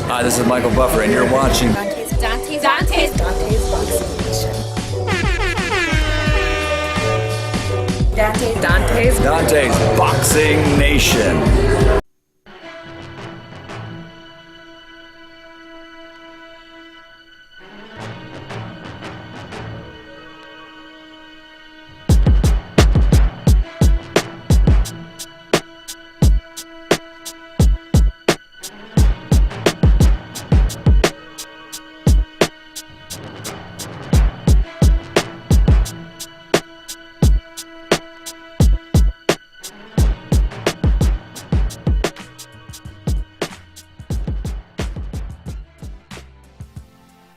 Hi, this is Michael Buffer, and you're watching Dontae's Boxing Nation.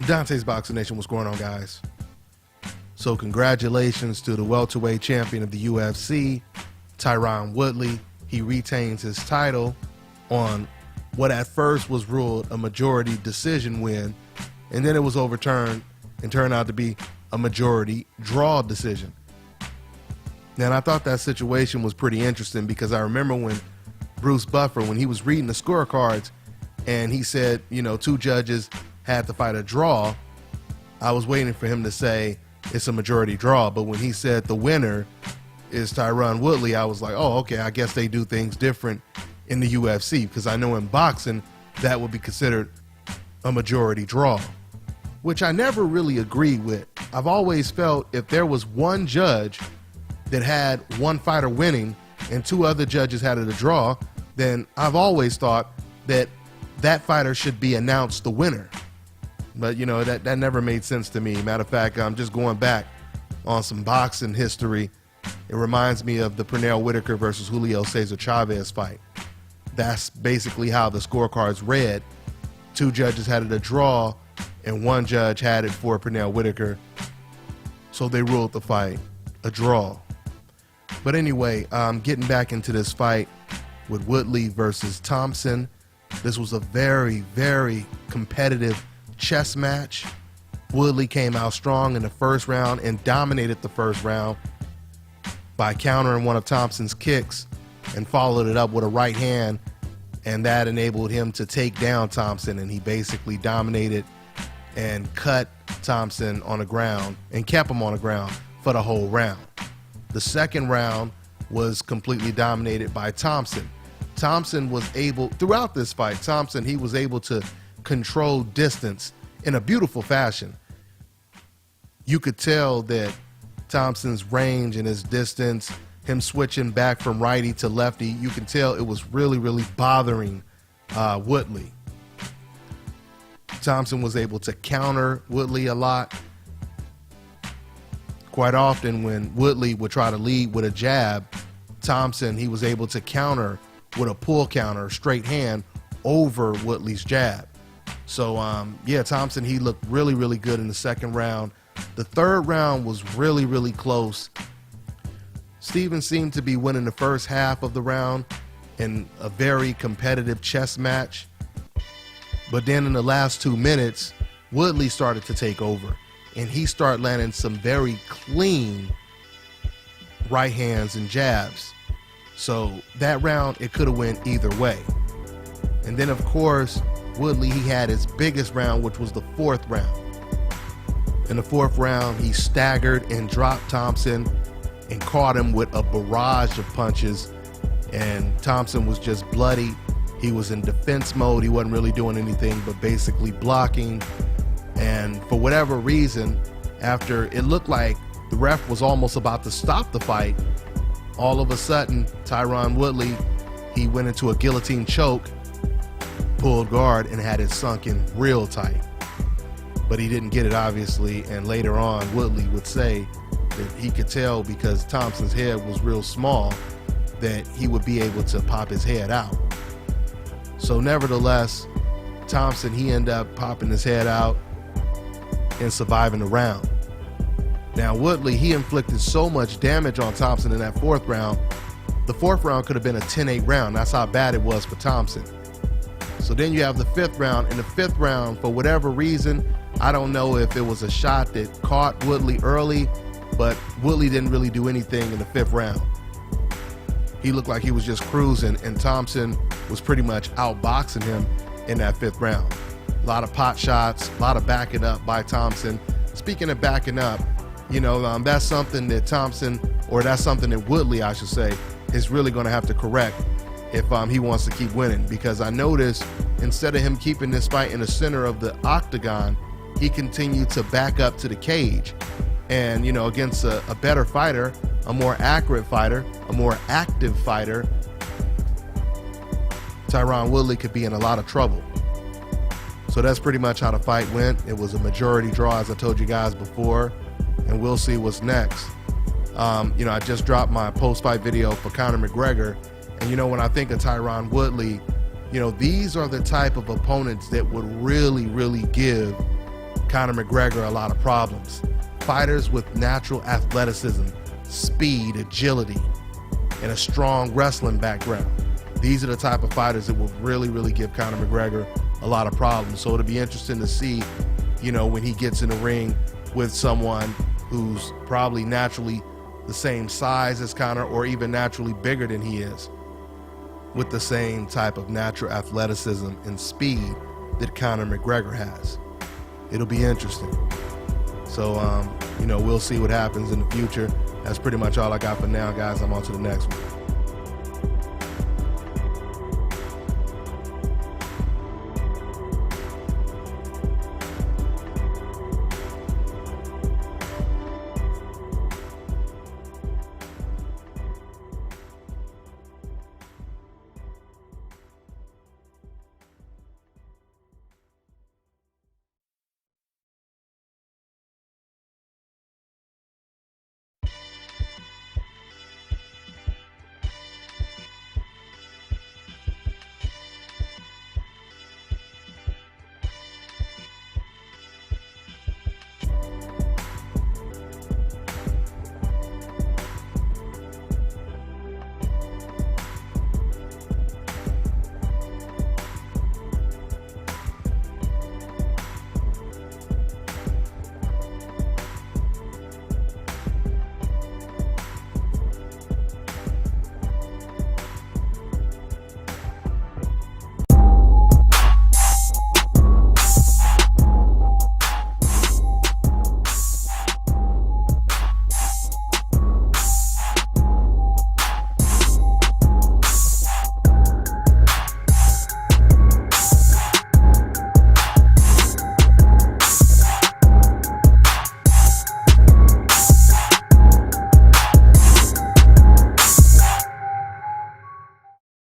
Dontae'S Boxing Nation, what's going on, guys? So congratulations to the welterweight champion of the UFC, TYRON Woodley. He retains his title on what at first was ruled a majority decision win, and then it was overturned and turned out to be a majority draw decision. And I thought that situation was pretty interesting because I remember when Bruce Buffer, when he was reading the scorecards and he said, you know, two judges had to fight a draw, I was waiting for him to say it's a majority draw. But when he said the winner is TYRON Woodley, I was like, oh, okay, I guess they do things different in the UFC, because I know in boxing that would be considered a majority draw, which I never really agreed with. I've always felt if there was one judge that had one fighter winning and two other judges had it a draw, then I've always thought that that fighter should be announced the winner. But, you know, that never made sense to me. Matter of fact, I'm just going back on some boxing history. It reminds me of the Pernell Whitaker versus Julio Cesar Chavez fight. That's basically how the scorecards read. Two judges had it a draw, and one judge had it for Pernell Whitaker. So they ruled the fight a draw. But anyway, getting back into this fight with Woodley versus Thompson. This was a very, very competitive chess match. Woodley came out strong in the first round and dominated the first round by countering one of Thompson's kicks and followed it up with a right hand, and that enabled him to take down Thompson, and he basically dominated and cut Thompson on the ground and kept him on the ground for the whole round. The second round was completely dominated by Thompson. Thompson was able, throughout this fight, he was able to control distance in a beautiful fashion. You could tell that Thompson's range and his distance, him switching back from righty to lefty, you can tell it was really, really bothering Woodley. Thompson was able to counter Woodley a lot. Quite often when Woodley would try to lead with a jab, Thompson, he was able to counter with a pull counter, straight hand over Woodley's jab. So yeah, Thompson, he looked really, really good in the second round. The third round was really, really close. Steven seemed to be winning the first half of the round in a very competitive chess match. But then in the last 2 minutes, Woodley started to take over, and he started landing some very clean right hands and jabs. So that round, it could have went either way. And then, of course, Woodley, he had his biggest round, which was the fourth round. In the fourth round, he staggered and dropped Thompson and caught him with a barrage of punches. And Thompson was just bloody. He was in defense mode. He wasn't really doing anything but basically blocking. And for whatever reason, after it looked like the ref was almost about to stop the fight, all of a sudden, TYRON Woodley, he went into a guillotine choke, pulled guard, and had it sunk in real tight. But he didn't get it, obviously, and later on, Woodley would say that he could tell because Thompson's head was real small that he would be able to pop his head out. So nevertheless, Thompson, he ended up popping his head out and surviving the round. Now, Woodley, he inflicted so much damage on Thompson in that fourth round. The fourth round could have been a 10-8 round. That's how bad it was for Thompson. So then you have the fifth round. In the fifth round, for whatever reason, I don't know if it was a shot that caught Woodley early, but Woodley didn't really do anything in the fifth round. He looked like he was just cruising, and Thompson was pretty much outboxing him in that fifth round. A lot of pot shots, a lot of backing up by Thompson. Speaking of backing up, that's something that Thompson, or that's something that Woodley, I should say, is really going to have to correct if he wants to keep winning. Because I noticed instead of him keeping this fight in the center of the octagon, he continued to back up to the cage. And, against a better fighter, a more accurate fighter, a more active fighter, TYRON Woodley could be in a lot of trouble. So that's pretty much how the fight went. It was a majority draw, as I told you guys before, and we'll see what's next. I just dropped my post-fight video for Conor McGregor, and when I think of TYRON Woodley, these are the type of opponents that would really, really give Conor McGregor a lot of problems. Fighters with natural athleticism, speed, agility, and a strong wrestling background. These are the type of fighters that will really, really give Conor McGregor a lot of problems. So it'll be interesting to see, when he gets in the ring with someone who's probably naturally the same size as Conor, or even naturally bigger than he is, with the same type of natural athleticism and speed that Conor McGregor has. It'll be interesting. So, we'll see what happens in the future. That's pretty much all I got for now, guys. I'm on to the next one.